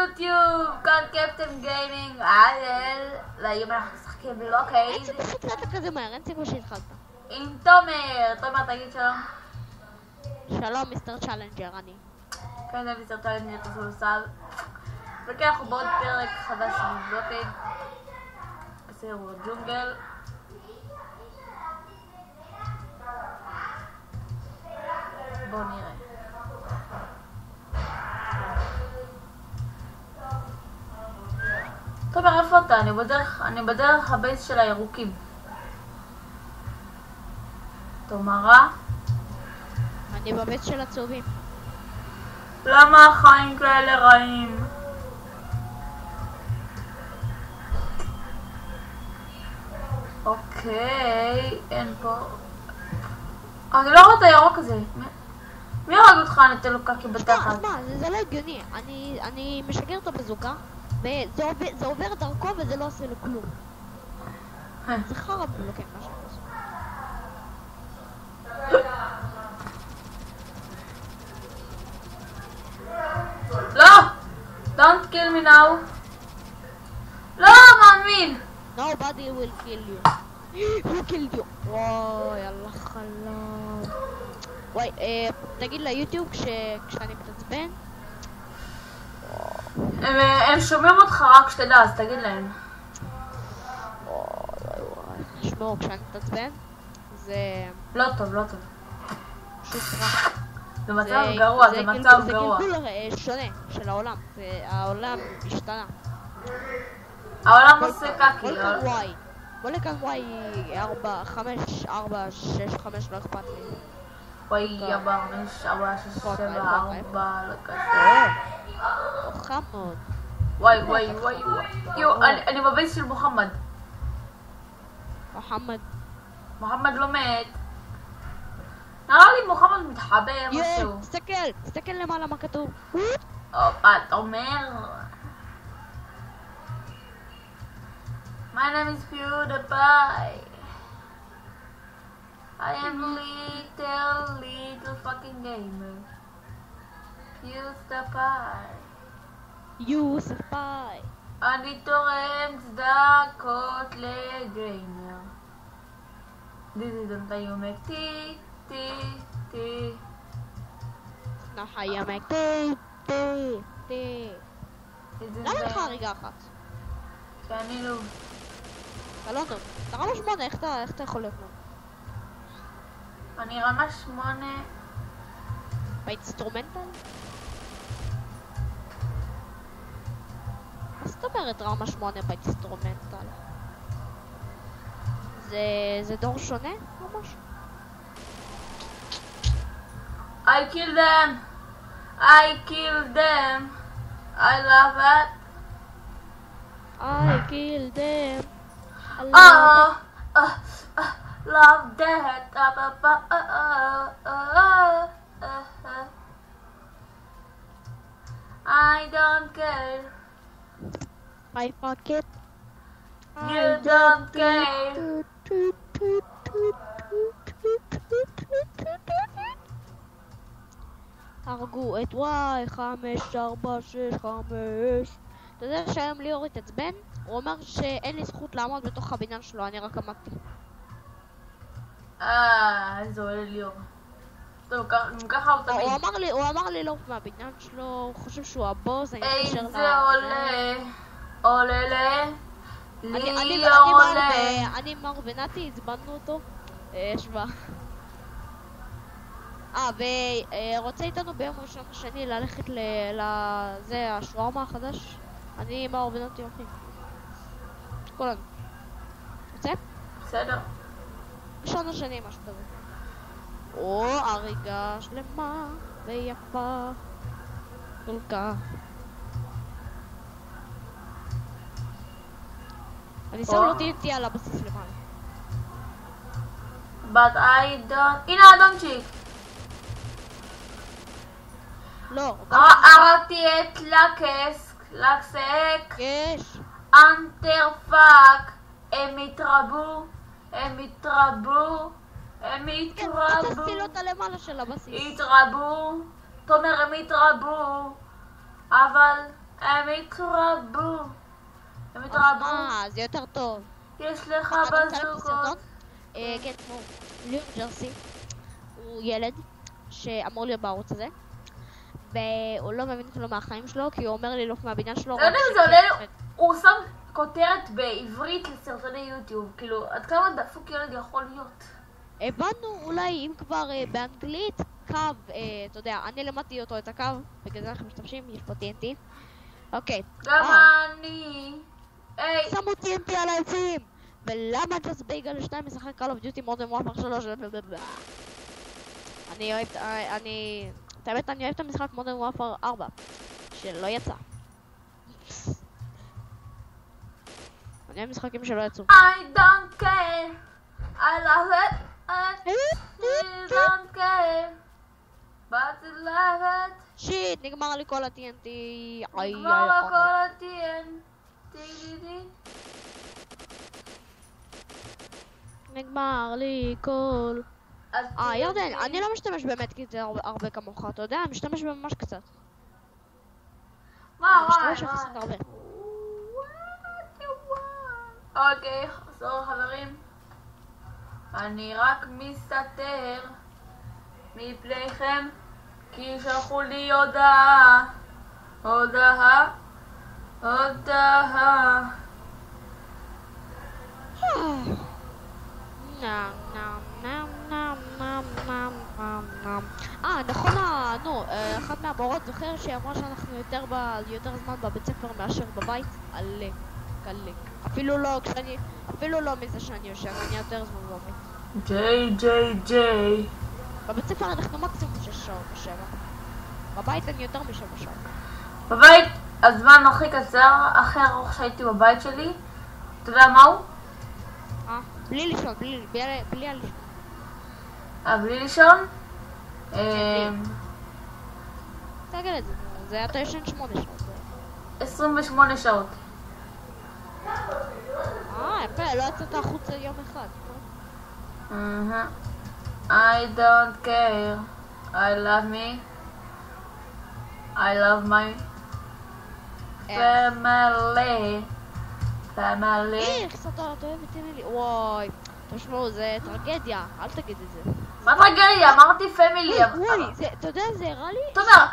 יוטיוב, כאן קפטן גיימינג, והיום אנחנו משחקים בלוקייד. אין סיבה שהתחלת כזה מהר, אין סיבה שהתחלת. עם תומר, תגיד שלום. שלום מיסטר צ'אלנג'ר, אני. כן, זה מיסטר צ'אלנג'ר, תעשו לו סל. וכן, אנחנו בעוד פרק חדש בלוקייד. בסדר, ג'ונגל. בואו נראה. תומר, איפה אתה? אני בדרך הבייס של הירוקים. תומרה? אני בבית של הצהובים. למה החיים כאלה רעים? אוקיי, אין פה... אני לא רואה את הירוק הזה. מי הרג אותך? אני אתן לו קקי בתחת. מה, זה לא הגיוני. אני משגר אותו בזוקה, וזה עובר דרכו וזה לא עושה לו כלום. זה חרב בלוקם, מה שאתה עושה. לא! Don't kill me now. לא, מאמין. Nobody will kill you. Who killed you? וואי, אללה חלם. וואי, תגיד ליוטיוב כשאני מתעצבן. הם שומעים אותך רק שתדע, אז תגיד להם. וואי, שמעו, כשאני מתעצבן זה... לא טוב, לא טוב. פשוט רע. זה מצב גרוע, זה מצב גרוע. זה גלגול שונה של העולם, העולם השתנה. העולם עושה קקי. בוא לכאן וואי 4, 5, 4, 6, 5, לא אכפת לי. וואי 4, 5, 4, 6, 7, 4, לא כזה. חם מאוד. וואי. יו, אני בבייס של מוחמד. מוחמד לא מת. נראה לי מוחמד מתחבא משהו. תסתכל למעלה מה כתוב. אתה אומר? My name is PewDiePie. I am little fucking gamer. PewDiePie. אני תורם צדקות לגיימר. Didn't you make tea? נחה ימק תי. למה לך הרגע אחת? שאני לא... אתה לא טוב. אתה רמה 8, איך אתה יכול להיות טוב? אני רמה 8... באינסטרומנטל? מה זאת אומרת רמה 8 באינסטרומנטל? זה דור שונה? ממש? I killed them. I love it. I killed them. Love that. I don't care. I fuck it. You don't care. הרגו את וואי 5, 4, 6, 5. אתה יודע שהיום ליאור התעצבן? הוא אומר שאין לי זכות לעמוד בתוך הבניין שלו, אני רק עמדתי. איזה עולה ליאור. טוב, ככה הוא תמיד. הוא אמר לי לא מהבניין שלו, הוא חושב שהוא הבוס, אני מתקשר לה... איזה עולה ליאור עולה. אני מר ונתי, הזמנו אותו. שווה. ורוצה איתנו ביום ראשון השני ללכת לזה, השווארמה החדש. אני מר ונתי הולכים. כולנו. רוצה? בסדר. ראשון השני, משהו כזה. או, הריגה שלמה ויפה כל כך. אני שם לו TNT על הבסיס למעלה. But I don't... הנה אדונצ'יק. לא. הרגתי את לקסק. יש. אנטר פאק. הם התרבו. תעשי לו את הלמעלה של הבסיס. התרבו. תומר, הם התרבו. אבל הם התרבו. הם התרבו. זה יותר טוב. יש לך אתה רוצה להקליט בזוקות. סרטון? כן, כמו ליאור ג'רסי. הוא ילד שאמור להיות בערוץ הזה. והוא לא מבין כלום מהחיים שלו, כי הוא אומר לי לא מהבניין שלו. לא יודע אם זה עולה לו, הוא שם כותרת בעברית לסרטוני יוטיוב, כאילו, עד כמה דפוק ילד יכול להיות? הבנו אולי אם כבר באנגלית קו, אתה יודע, אני למדתי אותו את הקו, בגלל זה אנחנו משתמשים, יש פה TNT. אוקיי. גם אני. היי. שמו TNT על העצים! ולמה ג'ס בייגל 2 משחק Call of Duty Modern Warfare 3? אני אוהב, את האמת אני אוהב את המשחק Modern Warfare 4 שלא יצא. אני אוהב משחקים שלא יצאו. I don't care. I love it. I don't care. But I love it. שיט, נגמר לי כל ה-TNT. נגמר לה כל ה-TNT. נגמר לי כל... אז ירדן, אני לא משתמש באמת כי זה הרבה כמוך, אתה יודע? אני משתמש ממש קצת. מה, משתמש יחסית הרבה. אוקיי, חזור חברים. אני רק מסתתר מפניכם כי שלחו לי הודעה. הודעה. נכון, אחת מהמורות זוכר שאמרה שאנחנו יותר זמן בבית ספר מאשר בבית? עלק. אפילו לא מזה שאני יושב, אני יותר זמן בבית. ג'יי. בבית ספר אנחנו מקסימום 6 שעות או 7. בבית אני יותר מ7 שעות. בבית הזמן הכי קצר, הכי ארוך שהייתי בבית שלי, אתה יודע מהו? בלי לישון, בלי לישון. בלי לישון? תגיד את זה, זה היה ישן 8 שעות. 28 שעות. יפה, לא יצאת החוצה יום אחד. I don't care. I love me. I love my family. איך סרטון, אתה אוהב את אמילי? וואי, תשמעו, זה טרגדיה, אל תגיד את זה. מה טרגדיה? אמרתי פמילי. וואי, אתה יודע, זה הראה לי... תומר,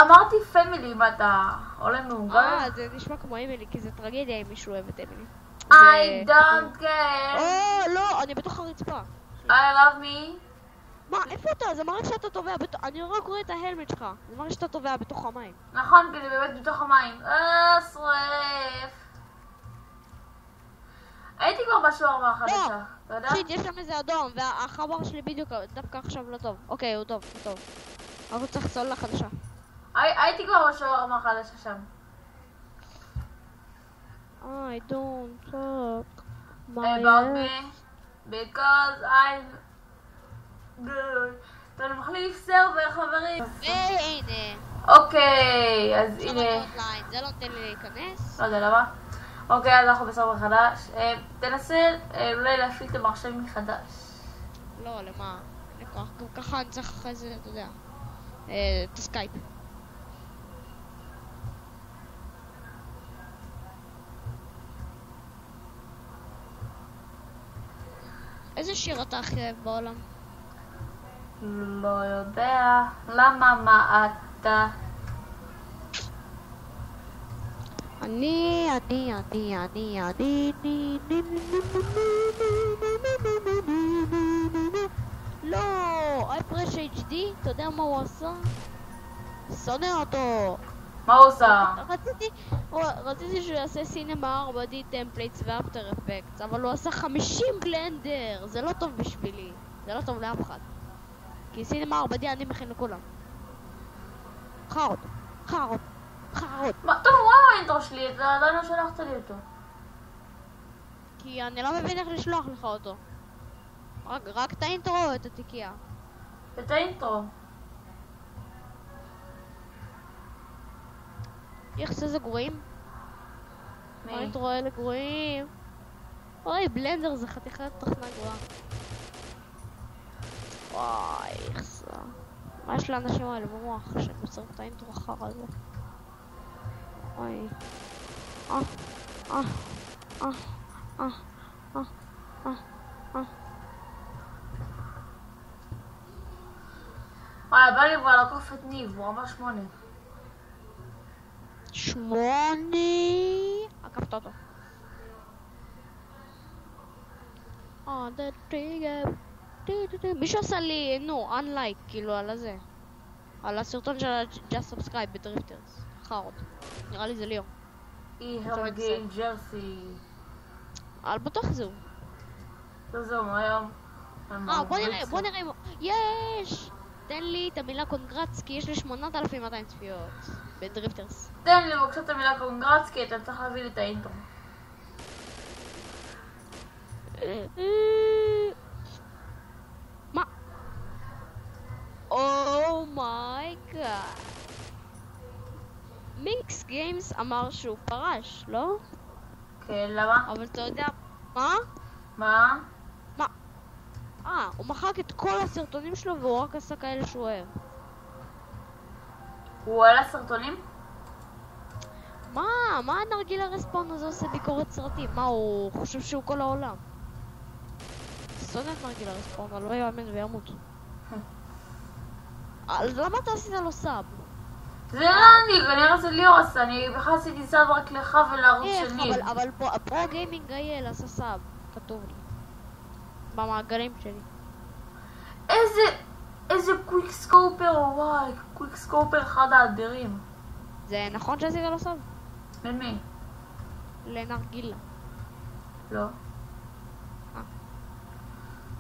אמרתי פמילי, מה אתה עולה מעוגל? זה נשמע כמו אמילי, כי זה טרגדיה אם מישהו אוהב את אמילי. I don't care. לא, אני בתוך הרצפה. I love me. מה, איפה אתה? זה מראה שאתה טובע בתוך... אני רק רואה את ההלמט שלך. זה מראה שאתה טובע בתוך המים. נכון, כי זה באמת בתוך המים. שרף. הייתי כבר בשווארמה החדשה, אתה יודע? שיט, יש שם איזה אדום, והחבר שלי בדיוק דווקא עכשיו לא טוב. אוקיי, הוא טוב. אנחנו צריך סוללה חדשה. הייתי כבר בשווארמה החדשה שם. I don't talk about me because I'm good. אתה מחליף סרבר, חברים. הנה. אוקיי, אז הנה. זה לא נותן לי להיכנס. לא יודע למה. אוקיי, אז אנחנו בסרבר חדש. תנסה אולי להפעיל את המחשב מחדש. לא, למה? גם ככה אני צריך אחרי זה, אתה יודע, את הסקייפ. איזה שיר אתה הכי אוהב בעולם? לא יודע. למה מה אתה? אני לא, iFresh HD, אתה יודע מה הוא עשה? שונא אותו. מה הוא עושה? רציתי שהוא יעשה סינמה 4D טמפליטס ואפטר אפקטס, אבל הוא עשה 50 בלנדר. זה לא טוב בשבילי, זה לא טוב לאף אחד, כי סינמה 4D אני מכין לכולם. חרות. טוב, וואו האינטרו שלי, אתה עדיין לא שלחת לי אותו. כי אני לא מבין איך לשלוח לך אותו. רק את האינטרו או את התיקייה? את האינטרו. איך זה גרועים? מי? האינטרו האלה גרועים. אוי, בלנדר זה חתיכת תוכנה גרועה. וואי, איך זה... מה יש לאנשים האלה במוח שהם יוצרים את האינטרו אחר הזה? אוי. אה, אה, אה, אה, אה, אה, אה. וואי, בא לי כבר לקוף את ניב, הוא ממש 8. 8. עקפת אותו. מישהו עשה לי, unlike, כאילו, על הזה. על הסרטון של Just Subscribe בדריפטרס. חרות. נראה לי זה ליאור. מגיעים ג'רסי. אבל בטוח זהו. זהו, היום. בוא נראה אם... יש! תן לי את המילה קונגרץ, כי יש לי 8,200 צפיות בדריפטרס. תן לי בבקשה את המילה קונגרץ, כי אתה צריך להביא לי את האינטרו. מה? אומייגאד. מינקס גיימס אמר שהוא פרש, לא? כן, למה? אבל אתה יודע... מה? מה? הוא מחק את כל הסרטונים שלו והוא רק עשה כאלה שהוא אוהב. הוא עלה סרטונים? מה הנרגיל הרספון הזה עושה ביקורת סרטים? מה, הוא חושב שהוא כל העולם? שונא את נרגיל הרספון, אבל לא יאמן וימות. אז למה אתה עשית לו סאב? זה לא אני, כנראה זה ליאור עשה, אני בכלל עשיתי סאב רק לך ולערוץ של ניב. אבל פרו גיימינג גייל עשה סאב, כתוב לי. במעגלים שלי. איזה קוויק סקופר, וואי, קוויק סקופר אחד האדירים. זה נכון שעשית לו סאב? בין מי? לנרגילה. לא.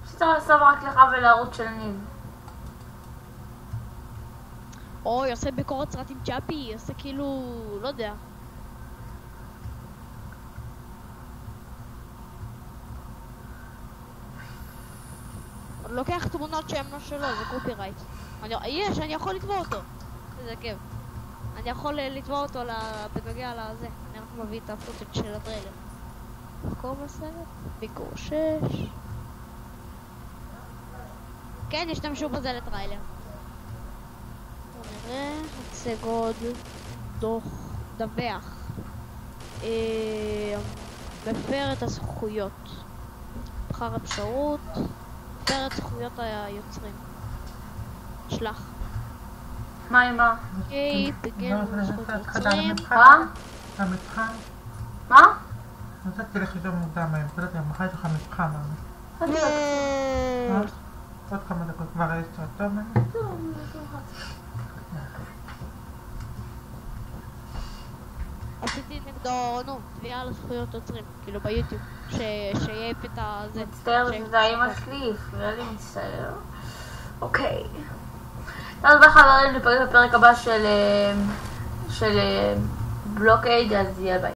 עשית סאב רק לך ולערוץ של ניב. אוי, עושה ביקורת סרטים צ'אפי, עושה כאילו... לא יודע. הוא לוקח תמונות שהן לא שלו, זה קופירייט. אני יכול לתבוע אותו. איזה כיף. אני יכול לתבוע אותו בנוגע לזה. אני רק מביא את הפוטג' של הטריילר. קוראים לסרט? ביקור 6. כן, השתמשו בזה לטריילר. נראה, הצגוד, דווח. מפר את הזכויות. בחר אפשרות. מפר את זכויות היוצרים. שלח. מה עם מה? בגן זכויות יוצרים. המבחן? מה? נתתי לך יותר מוקדם היום, אתה יודע, מחר יש לך מבחן. עוד כמה דקות כבר יש קצת טוב ממנו? עשיתי נגדו, תביעה על זכויות יוצרים, כאילו ביוטיוב, שיעיף את הזה. מצטער, זה היה מחליף, נראה לי מצטער. אוקיי. אז בחברים, נפגש בפרק הבא של בלוקייד, אז יהיה ביי.